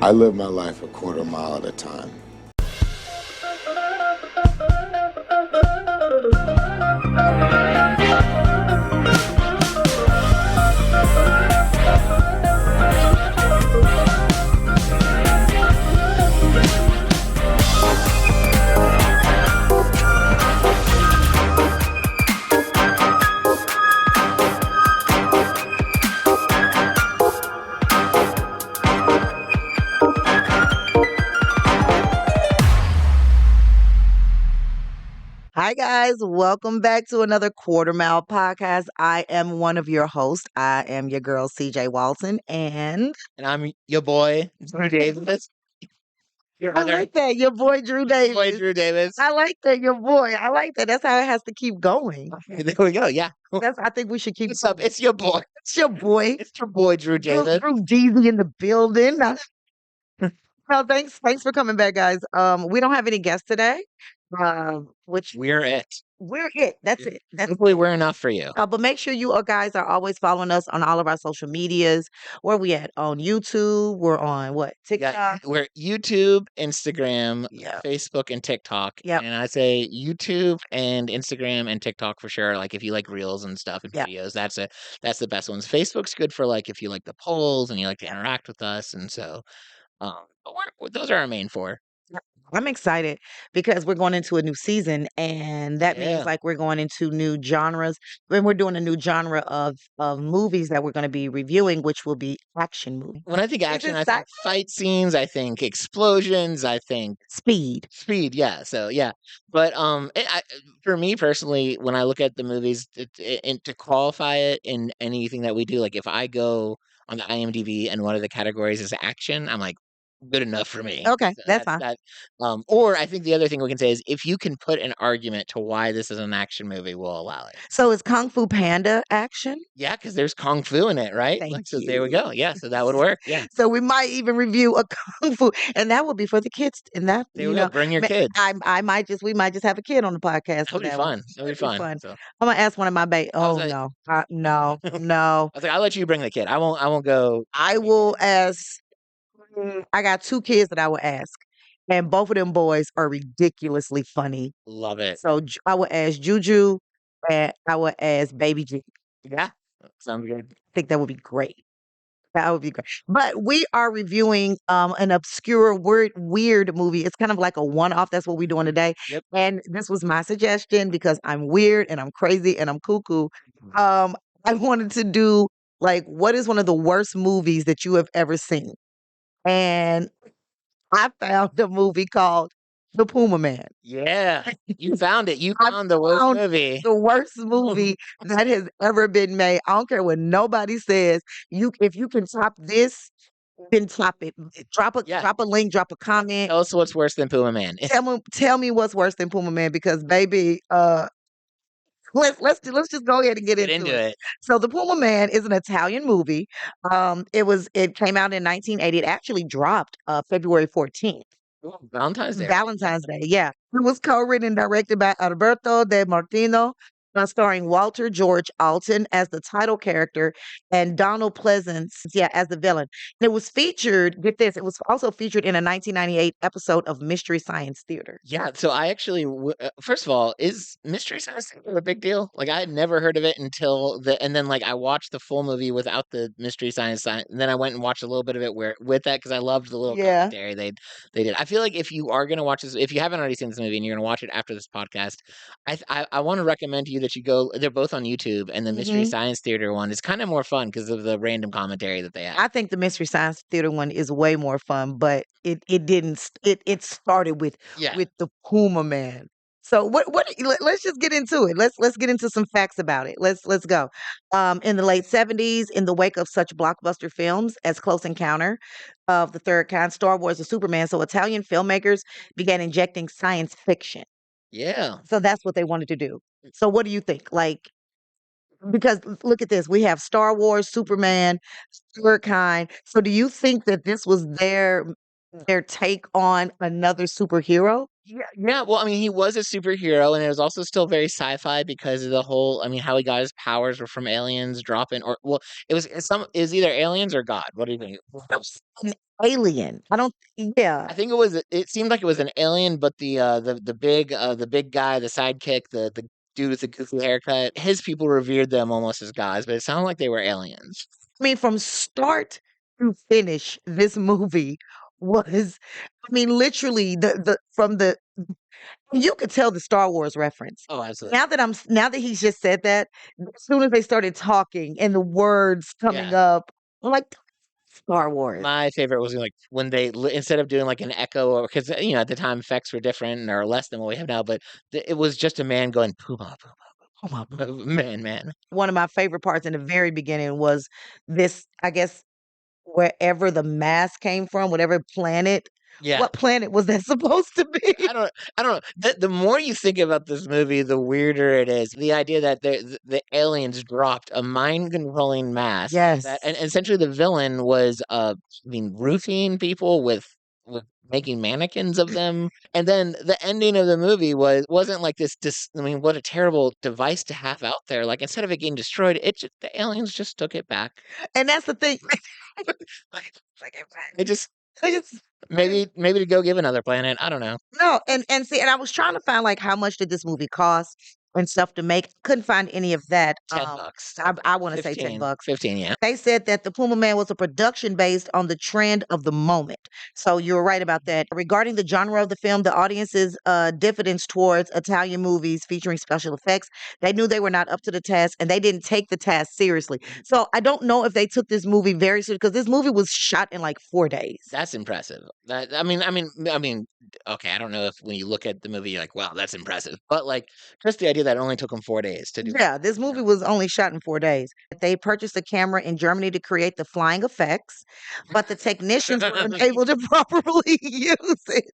I live my life a quarter mile at a time. Hi, guys. Welcome back to another Quarter Mile podcast. I am one of your hosts. I am your girl, CJ Walton. And I'm your boy, Drew Davis. Your I other like that. Your boy, Drew Davis. boy, Drew Davis. I like that. Your boy. I like that. That's how it has to keep going. There we go. Yeah. I think we should keep What's up? It's your boy. It's your boy. It's your boy, Drew Davis. Drew Deasy in the building. No, thanks for coming back, guys. We don't have any guests today. Which We're it. we're it. That's it. Hopefully, we're enough for you. But make sure you guys are always following us on all of our social medias. Where we at? On YouTube. We're on what? TikTok. Yeah, we're YouTube, Instagram, Yeah. Facebook, and TikTok. Yep. And I say YouTube and Instagram and TikTok for sure. Like if you like reels and stuff and Yep. videos, that's the best ones. Facebook's good for like if you like the polls and you like to interact with us. And so, but those are our main four. I'm excited because we're going into a new season, and that Yeah. means like we're going into new genres. When we're doing a new genre of movies that we're going to be reviewing, which will be action movies. When I think action, I exciting. think fight scenes, I think explosions, I think Speed. yeah. So yeah, but for me personally, when I look at the movies, and to qualify it in anything that we do, like if I go on the IMDb and one of the categories is action, I'm like, good enough for me. Okay, So that's fine. Or I think the other thing we can say is if you can put an argument to why this is an action movie, we'll allow it. So is Kung Fu Panda action? Yeah, because there's kung fu in it, right? Thank So there we you. go. Yeah, so that would work. Yeah, So we might even review a Kung Fu, and that would be for the kids. And that there we go. Bring your kids. we might just have a kid on the podcast. That would be fun. That would be fun. So I'm gonna ask one of my baby. Oh like- no, no, no. I was like, I'll let you bring the kid. I won't go. I will ask. I got 2 kids that I will ask, and both of them boys are ridiculously funny. Love it. So I will ask Juju, and I will ask Baby G. Yeah, sounds good. I think that would be great. That would be great. But we are reviewing an obscure weird movie. It's kind of like a one-off. That's what we're doing today. Yep. And this was my suggestion because I'm weird and I'm crazy and I'm cuckoo. I wanted to do like what is one of the worst movies that you have ever seen? And I found a movie called The Pumaman. Yeah, you found it. You I found the worst found movie. The worst movie that has ever been made. I don't care what nobody says. If you can top this, then top it. Drop a link, drop a comment. Tell us what's worse than Pumaman. Tell me what's worse than Pumaman because baby, let's just go ahead and get into it. So The Pumaman is an Italian movie. It came out in 1980. It actually dropped February 14th. Valentine's Day. Valentine's Day, yeah. It was co-written and directed by Alberto De Martino, starring Walter George Alton as the title character and Donald Pleasance, as the villain. And it was featured, get this, it was also featured in a 1998 episode of Mystery Science Theater. Yeah, so I actually, first of all, is Mystery Science Theater a big deal? Like I had never heard of it until and then like I watched the full movie without the Mystery Science, and then I went and watched a little bit of it with that because I loved the little commentary they did. I feel like if you are gonna watch this, if you haven't already seen this movie and you're gonna watch it after this podcast, I want to recommend to you that you go. They're both on YouTube, and the Mystery Science Theater one is kind of more fun because of the random commentary that they have. I think the Mystery Science Theater one is way more fun, but it started with the Pumaman. So let's just get into it. Let's get into some facts about it. Let's go. In the late 70s, in the wake of such blockbuster films as Close Encounter of the Third Kind, Star Wars, and Superman, so Italian filmmakers began injecting science fiction. Yeah. So that's what they wanted to do. So what do you think? Like, because look at this, we have Star Wars, Superman, Third Kind. So do you think that this was their take on another superhero? Yeah, well, I mean, he was a superhero, and it was also still very sci-fi because of the whole, I mean, how he got his powers were from aliens dropping, or well, it was either aliens or God. What do you think? An alien. I don't. Yeah. I think it seemed like it was an alien, but the big guy, the sidekick, the dude with the goofy haircut, his people revered them almost as gods, but it sounded like they were aliens. I mean, from start to finish, this movie was. I mean, literally the from the you could tell the Star Wars reference. Oh, absolutely. Now that he's just said that, as soon as they started talking and the words coming Yeah. up, I'm like, Star Wars. My favorite was like when instead of doing like an echo, or because at the time effects were different or less than what we have now, but it was just a man going Puma, Puma, Puma, man, man. One of my favorite parts in the very beginning was this, I guess, wherever the mask came from, whatever planet. Yeah. What planet was that supposed to be? I don't know. The more you think about this movie, the weirder it is. The idea that the aliens dropped a mind controlling mask Yes. that, and essentially the villain was, I mean, roofing people with making mannequins of them. And then the ending of the movie wasn't like I mean, what a terrible device to have out there. Like instead of it getting destroyed, the aliens just took it back. And that's the thing. They just They just maybe to go give another planet. I don't know. No, and see, and I was trying to find like how much did this movie cost and stuff to make. Couldn't find any of that. 10 bucks. I want to say 10 15. bucks. 15, yeah. They said that the Puma Man was a production based on the trend of the moment. So you're right about that. Regarding the genre of the film, the audience's diffidence towards Italian movies featuring special effects, they knew they were not up to the task and they didn't take the task seriously. So I don't know if they took this movie very seriously because this movie was shot in like 4 days. That's impressive. I mean, okay, I don't know if when you look at the movie, you're like, wow, that's impressive. But like, just the idea that it only took them 4 days to do. Yeah, this movie was only shot in 4 days. They purchased a camera in Germany to create the flying effects, but the technicians were unable to properly use it.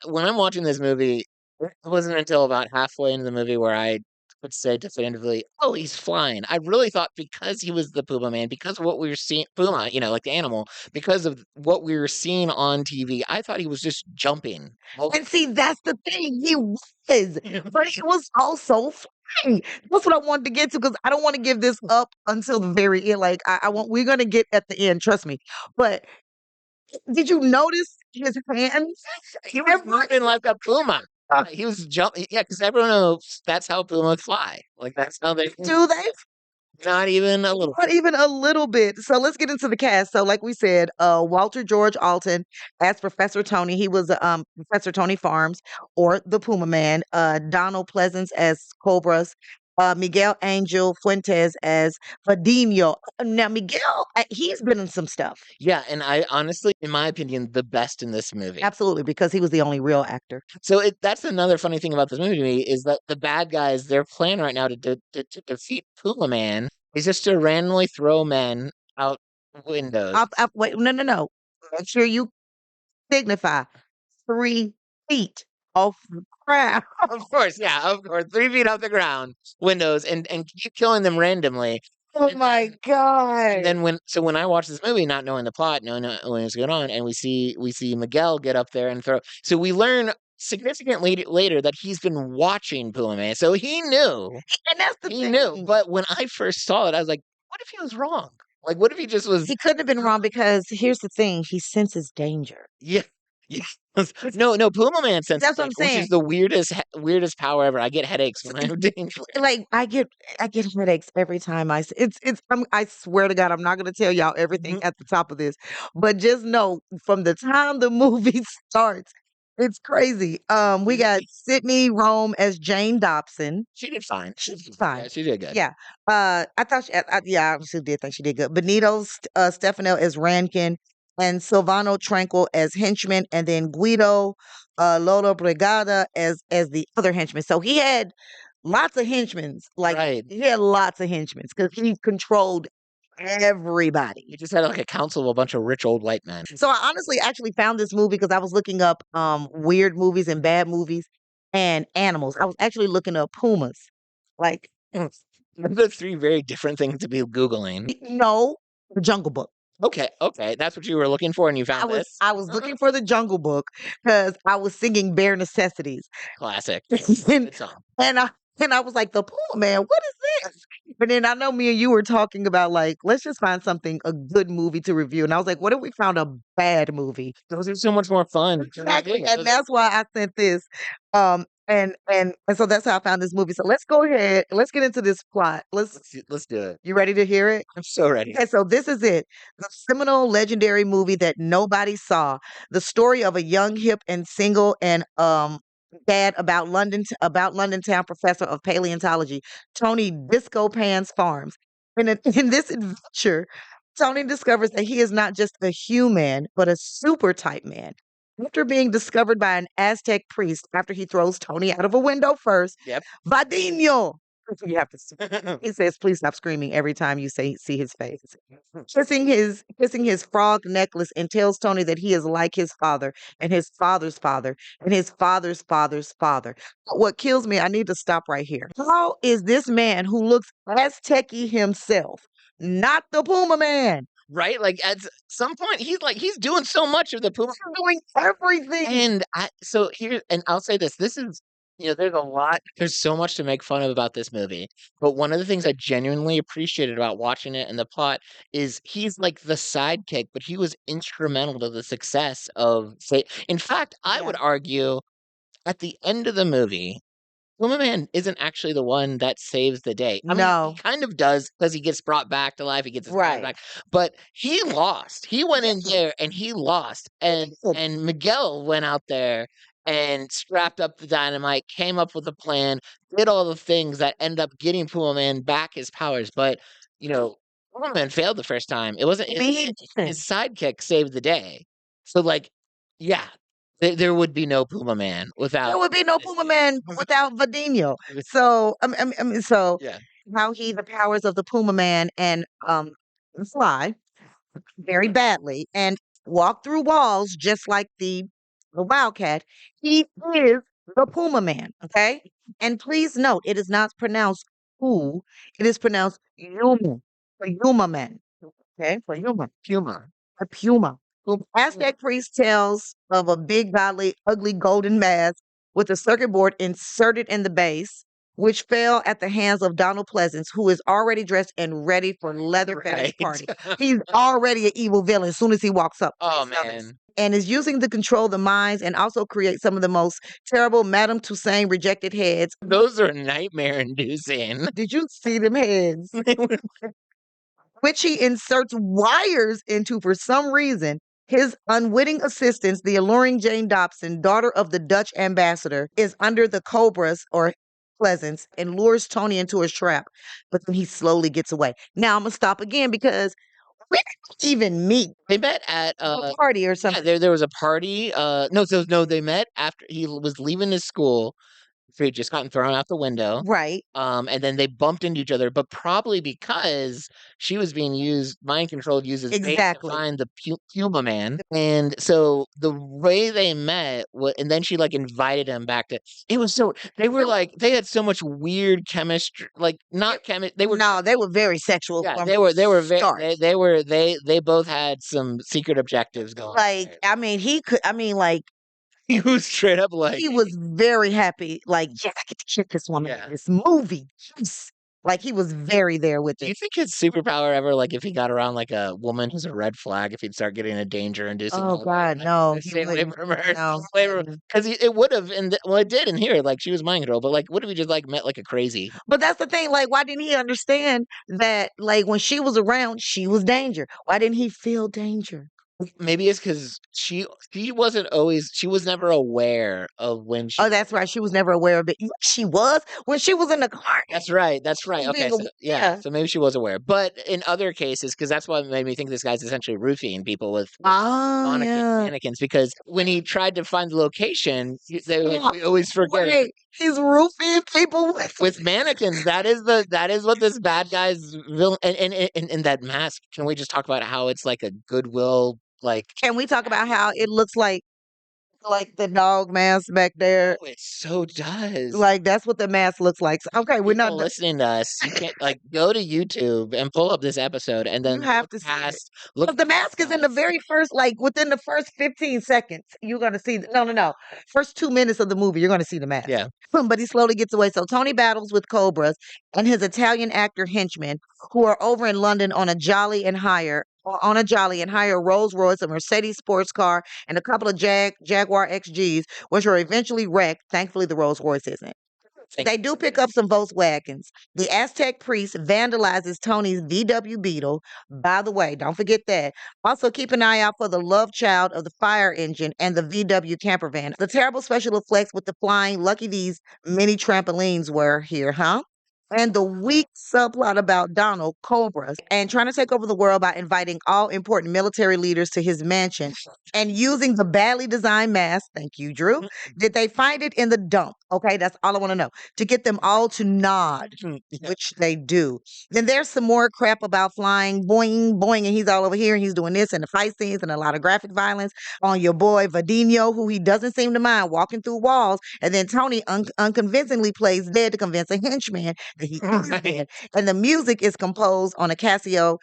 When I'm watching this movie, it wasn't until about halfway into the movie where I could say definitively, oh, he's flying. I really thought because he was the Puma Man, because of what we were seeing, Puma, like the animal, because of what we were seeing on TV, I thought he was just jumping. And see, that's the thing. He was, but he was also flying. That's what I wanted to get to because I don't want to give this up until the very end. Like I want, we're gonna get at the end, trust me. But did you notice his hands? He was moving like a puma. He was jumping. Yeah, because everyone knows that's how pumas fly. Like that's how they Do they? Not even a little. Not even a little bit. So let's get into the cast. So, like we said, Walter George Alton as Professor Tony. He was Professor Tony Farms or the Puma Man. Donald Pleasance as Cobras. Miguel Angel Fuentes as Fadinho. Now, Miguel, he's been in some stuff. Yeah, and I honestly, in my opinion, the best in this movie. Absolutely, because he was the only real actor. So that's another funny thing about this movie to me is that the bad guys, their plan right now to defeat Puma Man is just to randomly throw men out windows. Wait, no. Make sure you signify 3 feet off the ground. Of course, yeah, of course. 3 feet off the ground, windows, and keep killing them randomly. Oh my god! And then when I watch this movie, not knowing the plot, knowing what's going on, and we see Miguel get up there and throw. So we learn significantly later that he's been watching Puma Man, so he knew. And that's the He thing. knew. But when I first saw it, I was like, what if he was wrong? Like, what if he just was? He couldn't have been wrong because here's the thing: he senses danger. Yeah. Yeah. No, Puma Man senses That's what I'm which saying. is the weirdest power ever. I get headaches when I have danger. Like I get headaches every time I swear to God, I'm not gonna tell y'all everything at the top of this, but just know from the time the movie starts, it's crazy. We got Sydney Rome as Jane Dobson. She did fine. She did fine. Yeah, she did good. Yeah. I thought yeah, I obviously did think she did good. Benito Stefano as Rankin and Silvano Tranquil as henchman, and then Guido Lolo Brigada as the other henchman. So he had lots of henchmen. Like Right. he had lots of henchmen because he controlled everybody. He just had like a council of a bunch of rich old white men. So I honestly actually found this movie because I was looking up weird movies and bad movies and animals. I was actually looking up pumas. Like The three very different things to be Googling. no, the Jungle Book. Okay, that's what you were looking for, and you found this? I was looking for the Jungle Book because I was singing Bare Necessities. Classic. and Good song. and I was like, the Puma Man, what is this? But then I know me and you were talking about like, let's just find something, a good movie to review. And I was like, what if we found a bad movie? Those are so much more fun to Exactly. review. And that's why I sent this. And so that's how I found this movie. So let's go ahead. Let's get into this plot. Let's do it. You ready to hear it? I'm so ready. Okay, so this is it. The seminal legendary movie that nobody saw. The story of a young, hip, and single and dad about London town professor of paleontology, Tony Disco Pants Farms. And in this adventure, Tony discovers that he is not just a human, but a super type man. After being discovered by an Aztec priest after he throws Tony out of a window first, Yep. Vadino. You have to. He says, "Please stop screaming every time you see his face." Kissing his frog necklace, and tells Tony that he is like his father and his father's father and his father's father's father. But what kills me, I need to stop right here. How is this man who looks Aztec-y himself, not the Puma Man, Right? Like at some point, he's doing so much of the Puma. doing everything? And so here, and I'll say this: this is, there's so much to make fun of about this movie. But one of the things I genuinely appreciated about watching it and the plot is he's like the sidekick, but he was instrumental to the success of. Say, in fact, I Yeah. would argue at the end of the movie, Pumaman isn't actually the one that saves the day. I mean, No. he kind of does because he gets brought back to life. He gets his powers Right. back, but he lost. He went in there and he lost, and Miguel went out there and strapped up the dynamite, came up with a plan, did all the things that end up getting Pumaman back his powers. But you know, Pumaman failed the first time. It wasn't his sidekick saved the day. So like, yeah, there would be no Pumaman without. There would be no Puma Man without Vadino. So so Yeah. how he the powers of the Puma Man and fly very badly and walk through walls just like the Wildcat. He is the Puma Man. Okay, and please note it is not pronounced who, it is pronounced Yuma for Yuma Man. Okay, for Yuma. Puma. A puma. Aztec priest tells of a big, godly, ugly golden mask with a circuit board inserted in the base, which fell at the hands of Donald Pleasance, who is already dressed and ready for leather fetish party. He's already an evil villain as soon as he walks up. Oh man. And is using to control the minds and also create some of the most terrible Madame Toussaint rejected heads. Those are nightmare inducing. Did you see them heads? Which he inserts wires into for some reason. His unwitting assistant, the alluring Jane Dobson, daughter of the Dutch ambassador, is under the cobras or pleasance and lures Tony into his trap. But then he slowly gets away. Now I'm gonna stop again because we didn't even meet. They met at A party or yeah, something. there was a party. No, they met after he was leaving his school. He had just gotten thrown out the window. Right. And then they bumped into each other, but probably because she was being mind controlled, used as bait to Exactly. find the Puma Man. And so the way they met, and then she like invited him back to. It was so they were like they had so much weird chemistry, like not chemistry. They were No, they were very sexual. yeah, from they start. were they both had some secret objectives going. Like, I mean, like He was straight up like he was very happy. Like, yes, I get to kick this woman Yeah. in this movie. Yes. Like he was very there with Do you it. think his superpower ever, like, if he got around like a woman who's a red flag, if he'd start getting a danger inducing? Oh God, no, he stay away wouldn't. from her. No. Because it would have, well, it did in here. Like she was mind control, but like, what if he just like met like a crazy? But that's the thing. Like, why didn't he understand that? Like, when she was around, she was danger. Why didn't he feel danger? Maybe it's because she was never aware of when she. Oh, that's right. She was never aware of it. She was when she was in the car. That's right. That's right. was Okay. being So, yeah. So maybe she was aware. But in other cases, because that's what made me think this guy's essentially roofing people with Oh yeah. mannequins. Because when he tried to find the location, they were like, we always forget it. Wait, he's roofing people With mannequins. That is what this bad guy's villain and that mask. Can we just talk about how it's like a goodwill like Can we talk about how it looks like like the dog mask back there. Oh, it so does. Like, that's what the mask looks like. So, okay, we're not People listening to us, you can't like go to YouTube and pull up this episode and you then have look to see it. past look But the mask is in the very first, like within the first 15 seconds, you're gonna see no. First 2 minutes of the movie, you're gonna see the mask. Yeah. But he slowly gets away. So Tony battles with cobras and his Italian actor henchmen who are over in London on a jolly and hire a Rolls Royce, a Mercedes sports car, and a couple of Jaguar XGs, which are eventually wrecked. Thankfully, the Rolls Royce isn't. They do pick up some Volkswagens. The Aztec priest vandalizes Tony's VW Beetle. By the way, don't forget that. Also, keep an eye out for the love child of the fire engine and the VW camper van. The terrible special effects with the flying, lucky these mini trampolines were here, huh? And the weak subplot about Donald Cobras and trying to take over the world by inviting all important military leaders to his mansion and using the badly designed mask. Thank you, Drew. Did they find it in the dump? Okay, that's all I want to know. To get them all to nod, which they do. Then there's some more crap about flying, boing, boing, and he's all over here and he's doing this and the fight scenes and a lot of graphic violence on your boy Vadinho, who he doesn't seem to mind walking through walls. And then Tony unconvincingly plays dead to convince a henchman that he is dead. And the music is composed on a Casio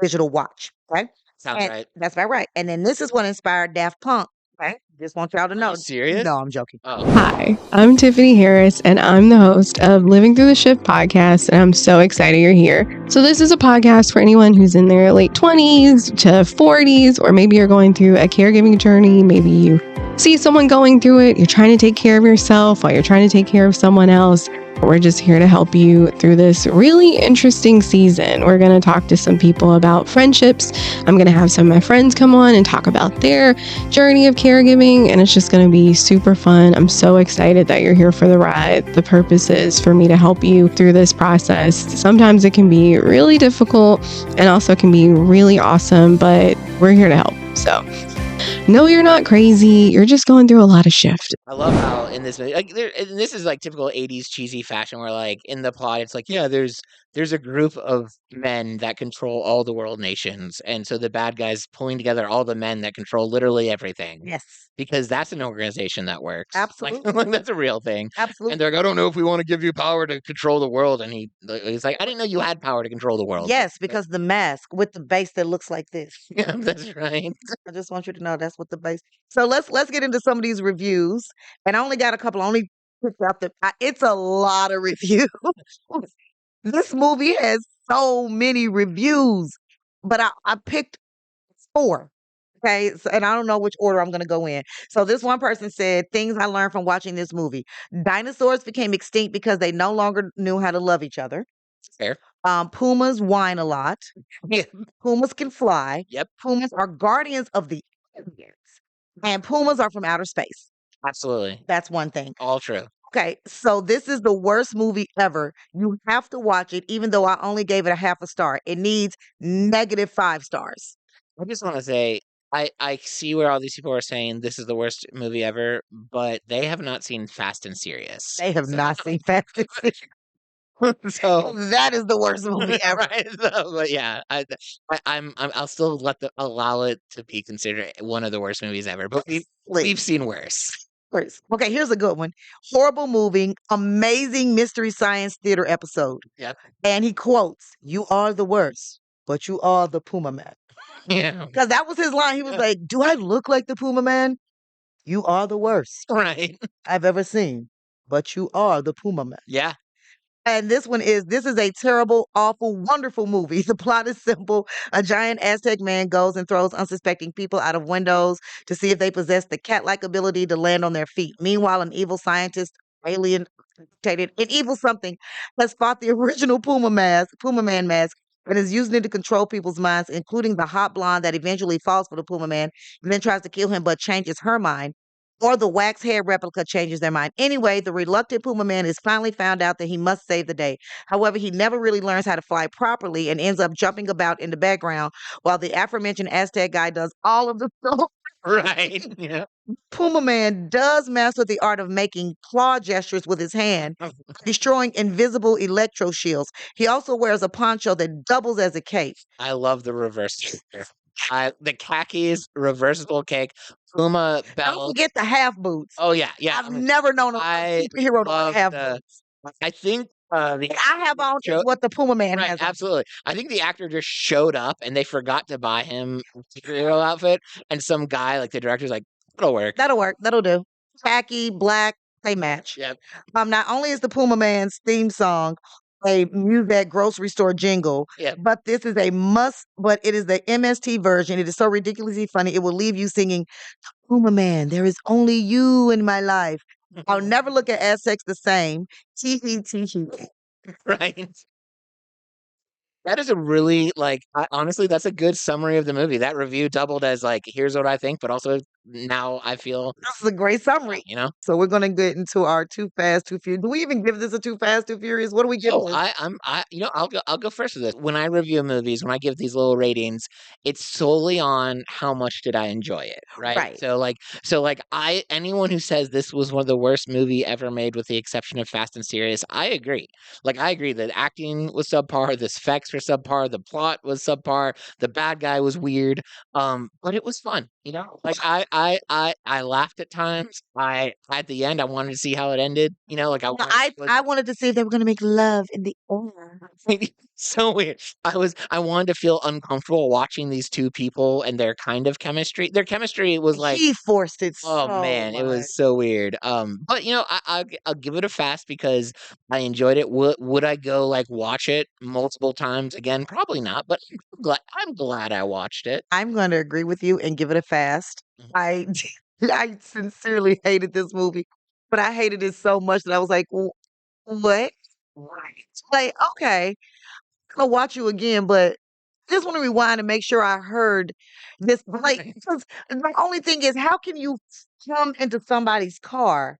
digital watch. Okay. Sounds right. That's about right. And then this is what inspired Daft Punk. Okay. Just want y'all to know. Serious? No, I'm joking. Oh. Hi, I'm Tiffany Harris, and I'm the host of Living Through the Shift podcast, and I'm so excited you're here. So this is a podcast for anyone who's in their late 20s to 40s, or maybe you're going through a caregiving journey. Maybe you see someone going through it. You're trying to take care of yourself while you're trying to take care of someone else. We're just here to help you through this really interesting season. We're going to talk to some people about friendships. I'm going to have some of my friends come on and talk about their journey of caregiving, and it's just going to be super fun. I'm so excited that you're here for the ride. The purpose is for me to help you through this process. Sometimes it can be really difficult and also can be really awesome, but we're here to help. So no, you're not crazy. You're just going through a lot of shift. I love how in this movie, like, and this is like typical 80s cheesy fashion where, like, in the plot, it's like, yeah, there's a group of men that control all the world nations. And so the bad guys pulling together all the men that control literally everything. Yes. Because that's an organization that works. Absolutely. Like that's a real thing. Absolutely. And they're like, I don't know if we want to give you power to control the world. And he's like, I didn't know you had power to control the world. Yes, because the mask with the base that looks like this. Yeah, that's right. I just want you to know that's what the base. So let's get into some of these reviews. And I only got a couple. I only picked out it's a lot of reviews. This movie has so many reviews, but I picked 4. Okay, so, and I don't know which order I'm going to go in. So this one person said, things I learned from watching this movie. Dinosaurs became extinct because they no longer knew how to love each other. Fair. Pumas whine a lot. Yeah. Pumas can fly. Yep. Pumas are guardians of the aliens. And pumas are from outer space. Absolutely. That's one thing. All true. Okay, so this is the worst movie ever. You have to watch it, even though I only gave it a half a star. It needs -5 stars. I just want to say, I see where all these people are saying this is the worst movie ever, but they have not seen Fast and Serious. They have not seen Fast and Serious. So that is the worst movie ever. Right? So, but yeah, I'll still allow it to be considered one of the worst movies ever. But we've seen worse. Okay, here's a good one. Horrible moving, amazing mystery science theater episode. Yep. And he quotes, "You are the worst, but you are the Pumaman." Yeah. Because that was his line. He was like, "Do I look like the Pumaman? You are the worst Right. I've ever seen, but you are the Pumaman." Yeah. And this is a terrible, awful, wonderful movie. The plot is simple. A giant Aztec man goes and throws unsuspecting people out of windows to see if they possess the cat-like ability to land on their feet. Meanwhile, an evil scientist, alien, an evil something, has fought the original Pumaman mask, and is using it to control people's minds, including the hot blonde that eventually falls for the Pumaman and then tries to kill him but changes her mind. Or the wax hair replica changes their mind. Anyway, the reluctant Puma Man is finally found out that he must save the day. However, he never really learns how to fly properly and ends up jumping about in the background while the aforementioned Aztec guy does all of the stuff. Right. Yeah. Puma Man does master the art of making claw gestures with his hand, destroying invisible electro shields. He also wears a poncho that doubles as a cape. I love the reverse. The khakis, reversible cake, Puma Don't belt. forget the half boots. Oh yeah, yeah. I've never known a I superhero to wear love half the. boots. I think the What I have on is what the Pumaman right, has on. absolutely. I think the actor just showed up and they forgot to buy him a superhero outfit, and some guy, like the director's like, "It'll work." That'll work. That'll do. Khaki, black, they match. Yep. Not only is the Pumaman's theme song a music grocery store jingle, Yep. but this is a must. But it is the MST version. It is so ridiculously funny. It will leave you singing, "Pumaman, there is only you in my life. I'll never look at Aztecs the same. Tee hee tee hee." Right. That is a really honestly, that's a good summary of the movie. That review doubled as like, here's what I think, but also now I feel, This is a great summary. you know. So we're gonna get into our Too Fast, Too Furious. Do we even give this a Too Fast, Too Furious? What do we give So this? I'll go first with this. When I review movies, when I give these little ratings, it's solely on how much did I enjoy it, right? Right. So I anyone who says this was one of the worst movie ever made with the exception of Fast and Serious, I agree. Like I agree that acting was subpar, the effects were subpar, the plot was subpar, the bad guy was weird. But it was fun, you know? Like I laughed at times. I at the end I wanted to see how it ended, you know, like I No, wanted I wanted to see if they were gonna make love in the air. so weird. I wanted to feel uncomfortable watching these two people and their kind of chemistry. Their chemistry was like, He forced it oh so man, it much. was so weird. But you know, I'll give it a fast because I enjoyed it. Would I go like watch it multiple times again? Probably not. But I'm glad I watched it. I'm gonna agree with you and give it a fast. Mhm. I I sincerely hated this movie, but I hated it so much that I was like, What?" Right. Like, okay, I'll watch you again, but just want to rewind and make sure I heard this. Like, Right. 'cause the only thing is, how can you come into somebody's car,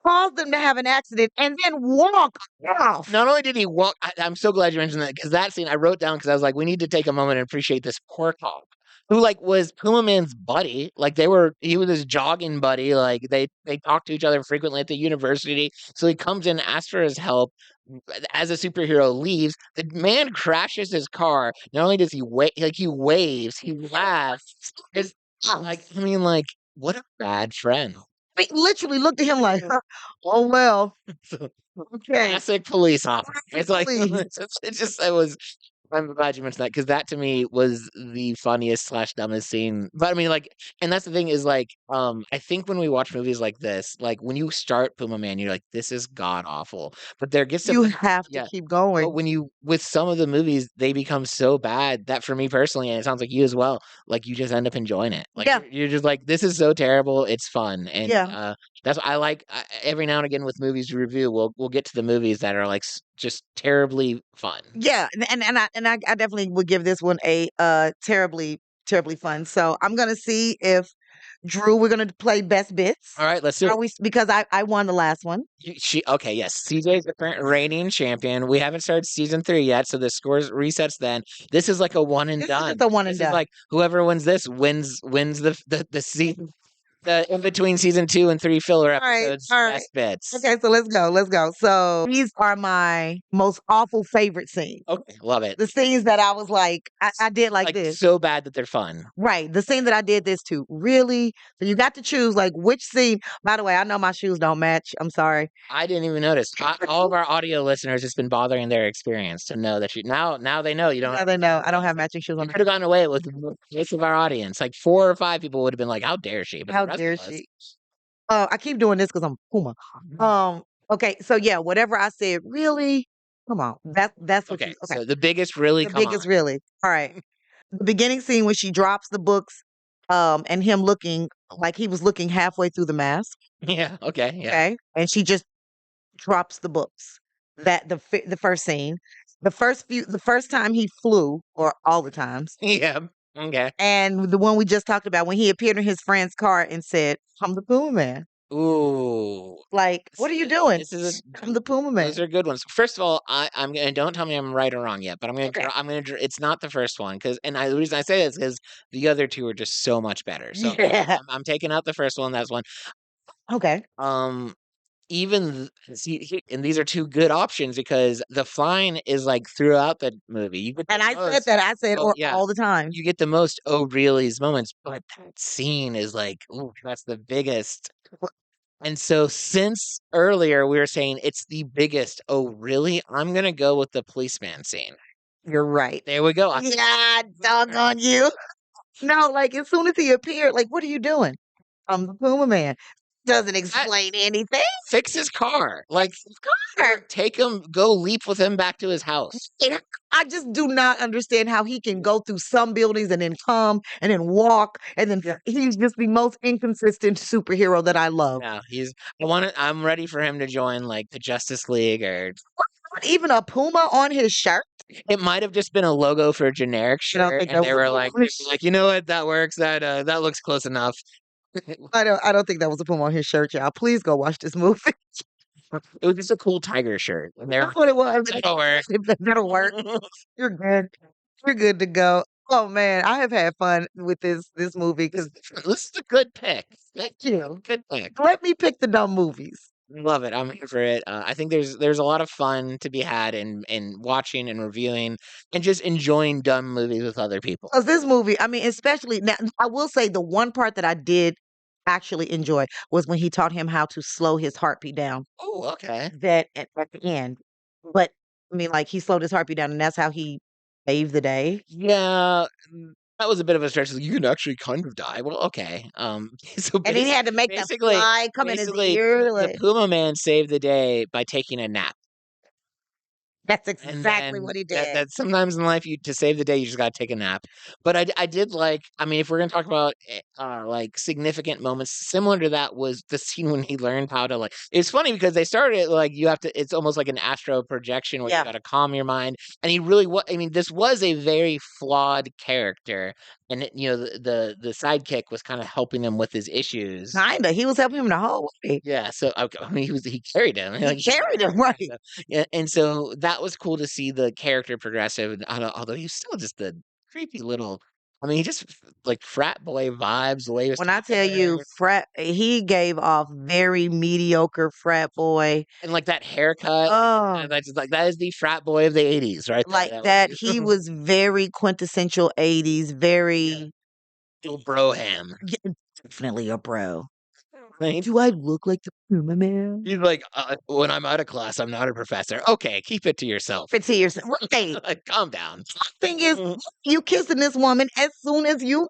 cause them to have an accident, and then walk off? Not only did he walk, I'm so glad you mentioned that because that scene I wrote down because I was like, we need to take a moment and appreciate this poor cop who like was Pumaman's buddy. Like he was his jogging buddy. Like they talked to each other frequently at the university. So he comes in, asks for his help. As a superhero leaves, the man crashes his car. Not only does he he waves, he laughs. It's I mean, like, what a bad friend. We literally looked at him like, "Oh well, okay, Classic police officer. It's like please." it's just it was. I'm glad you mentioned that because that to me was the funniest slash dumbest scene. But I mean, like, and that's the thing is like, I think when we watch movies like this, like when you start Puma Man, you're like, this is god awful. But there gets to You have to yeah. keep But going. when you with some of the movies, they become so bad that for me personally, and it sounds like you as well, like you just end up enjoying it. Like Yeah, you're just like, this is so terrible, it's fun, and yeah. that's what I like. Every now and again with movies to review, we'll get to the movies that are like just terribly fun. Yeah, and I definitely would give this one a terribly fun. So I'm gonna see if Drew, we're gonna play best bits. All right, let's do it. Are we? Because I won the last one. She okay, yes. CJ is the current reigning champion. We haven't started season 3 yet, so the scores resets then. This is like a one and This is done. just a one and This is done. like whoever wins this wins the season the in between season 2 and 3 filler All right, episodes all right. best bits. Okay, so let's go. Let's go. So these are my most awful favorite scenes. Okay, love it. The scenes that I was like, I did like Like this. so bad that they're fun. Right. The scene that I did this to. Really? So you got to choose like which scene. By the way, I know my shoes don't match. I'm sorry. I didn't even notice. All of our audio listeners, it's been bothering their experience to know that you now they know you don't. Now they know I don't have matching shoes You on. could have gotten away with most of our audience. Like 4 or 5 people would have been like, "How dare she?" But the How rest dare of us, she? I keep doing this because I'm Puma. Okay, so yeah, whatever I said, really? Come on. That's what okay. you okay. So the biggest, really, The come biggest on. really. All right. The beginning scene when she drops the books, and him looking like he was looking halfway through the mask. Yeah. Okay. Yeah. Okay. And she just drops the books. That the first scene. The first time he flew, or all the times. Yeah. Okay. And the one we just talked about when he appeared in his friend's car and said, "I'm the Puma Man." Ooh. Like, what are you doing? This is a. I'm the Puma Man. Those are good ones. First of all, I'm gonna don't tell me I'm right or wrong yet, but Okay. it's not the first one because the reason I say this is because the other two are just so much better. So Yeah. I'm taking out the first one. That's one. Okay. Um, even and these are two good options because the flying is like throughout the movie. You get And the I said most, that. I said oh yeah, all the time. you get the most oh really's moments, but that scene is like, ooh, that's the biggest. And so since earlier we were saying it's the biggest, oh really? I'm gonna go with the policeman scene. You're right. There we go. Yeah, doggone you. No, like as soon as he appeared, like, what are you doing? I'm the Puma Man. Doesn't explain anything. Fix his car. Like Car. take him, go leap with him back to his house. I just do not understand how he can go through some buildings and then come and then walk and then he's just the most inconsistent superhero that I love. Yeah, I'm ready for him to join like the Justice League or Even a puma on his shirt. it might have just been a logo for a generic I don't shirt, think and that they were was like, you know what, that works. That looks close enough. I don't think that was a puma on his shirt, y'all. Please go watch this movie. It was just a cool tiger shirt, and they're That's what it was. that'll work. That'll work. You're good. You're good to go. Oh man, I have had fun with this movie because This is a good pick. thank you. Good pick. Let me pick the dumb movies. Love it. I'm here for it. I think there's a lot of fun to be had in watching and reviewing and just enjoying dumb movies with other people. Because this movie, I mean, especially now, I will say the one part that I did actually enjoy was when he taught him how to slow his heartbeat down. Oh, okay. That at the end, but I mean, like he slowed his heartbeat down, and that's how he saved the day. Yeah, that was a bit of a stretch. You can actually kind of die. Well, okay. So And he had to make that basically, fly come in his basically, ear. the Like, Puma Man saved the day by taking a nap. that's And exactly then what he did. that sometimes in life, you to save the day, you just gotta take a nap. But I did like. I mean, if we're gonna talk about like significant moments, similar to that was the scene when he learned how to like. It's funny because they started it like you have to. It's almost like an astral projection where you Yeah. got to calm your mind. And he really was. I mean, this was a very flawed character, and the sidekick was kind of helping him with his issues. Kinda. He was helping him the whole way. Yeah, so okay, I mean, he carried him. He carried him, right. Yeah, and so that was cool to see the character progressive, and although he's still just a creepy little. I mean, he just like frat boy vibes. The way he was When I talking tell you there, he gave off very mediocre frat boy. and like that haircut, Oh, that's just like that is the frat boy of the '80s, right there. like that. He was very quintessential 80s, very Little broham, yeah, definitely a bro. right? Do I look like the Puma Man? He's like, when I'm out of class, I'm not a professor. Okay, keep it to yourself. Fit to yourself. Right. Like, calm down. Thing is, you kissing this woman as soon as you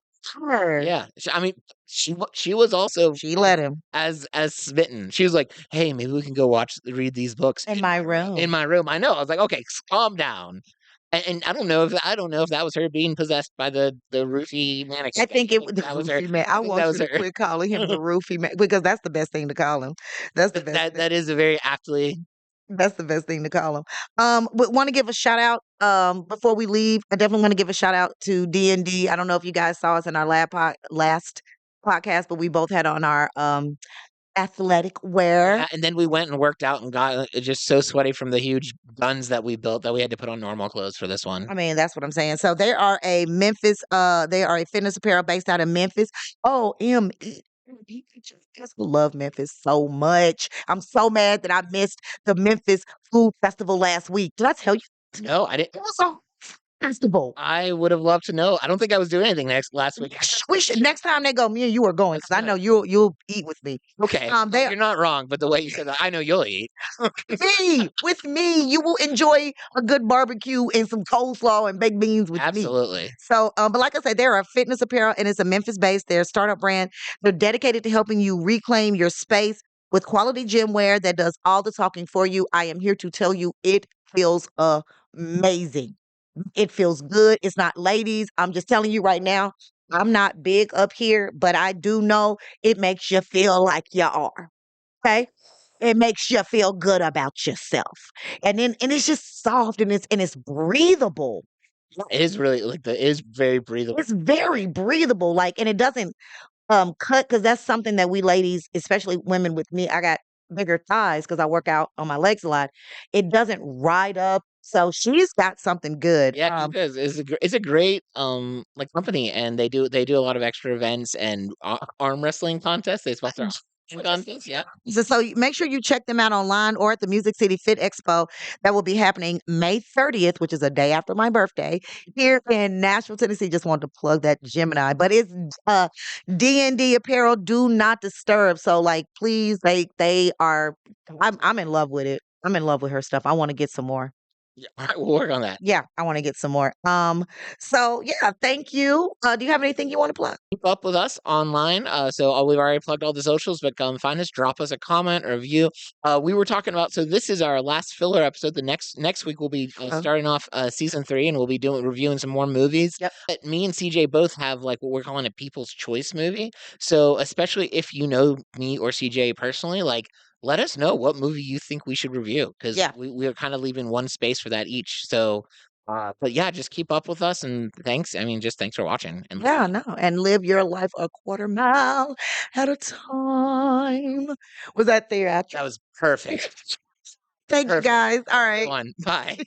her. Yeah, I mean, she was also She let him as smitten. She was like, "Hey, maybe we can go read these books in my in room. my room." I know. I was like, "Okay, calm down." And I don't know if that was her being possessed by the roofie mannequin. I think it was the That was her. roofie man. I I think want that you was to her. quit calling him the roofie man because that's the best thing to call him. That's the best. That is a very aptly. That's the best thing to call him. But want to give a shout out before we leave. I definitely want to give a shout out to D&D. I don't know if you guys saw us in our last podcast, but we both had on our athletic wear. Yeah, and then we went and worked out and got just so sweaty from the huge guns that we built that we had to put on normal clothes for this one. I mean, that's what I'm saying. So they are a fitness apparel based out of Memphis. Oh, I just love Memphis so much. I'm so mad that I missed the Memphis Food Festival last week. Did I tell you? No, I didn't. It was a festival. I would have loved to know. I don't think I was doing anything last week. We should next time they go, me and you are going because I know you'll eat with me. Okay, you're not wrong, but the way you said that, I know you'll eat. With me, you will enjoy a good barbecue and some coleslaw and baked beans with me. Absolutely. So, but like I said, they're a fitness apparel and it's a Memphis based. They're a startup brand. They're dedicated to helping you reclaim your space with quality gym wear that does all the talking for you. I am here to tell you it feels amazing. It feels good. It's not ladies. I'm just telling you right now. I'm not big up here, but I do know it makes you feel like you are. Okay? It makes you feel good about yourself. And it's just soft and it's breathable. It is really it is very breathable. It's very breathable. Like, and it doesn't cut because that's something that we ladies, especially women with me, I got bigger thighs because I work out on my legs a lot. It doesn't ride up. So she's got something good. Yeah, because it's a great like company, and they do a lot of extra events and arm wrestling contests. They sponsor Contest, yeah. So make sure you check them out online or at the Music City Fit Expo that will be happening May 30th, which is a day after my birthday, here in Nashville, Tennessee. Just wanted to plug that Gemini, but it's D&D apparel, do not disturb. So like, please, they are. I'm in love with it. I'm in love with her stuff. I want to get some more. Yeah, all right, we'll work on that. Yeah, I want to get some more. So yeah, thank you. Do you have anything you want to plug? Keep up with us online. We've already plugged all the socials, but come find us, drop us a comment or review. We were talking about, so this is our last filler episode. The next week we'll be starting off season 3, and we'll be reviewing some more movies. Yep. But me and CJ both have like what we're calling a people's choice movie. So especially if you know me or CJ personally, like, let us know what movie you think we should review, because we are kind of leaving one space for that each. So, but yeah, just keep up with us, and thanks. I mean, just thanks for watching. And yeah, no, and live your life a quarter mile at a time. Was that theatrical? that was perfect. Thank you, guys. All right. Bye.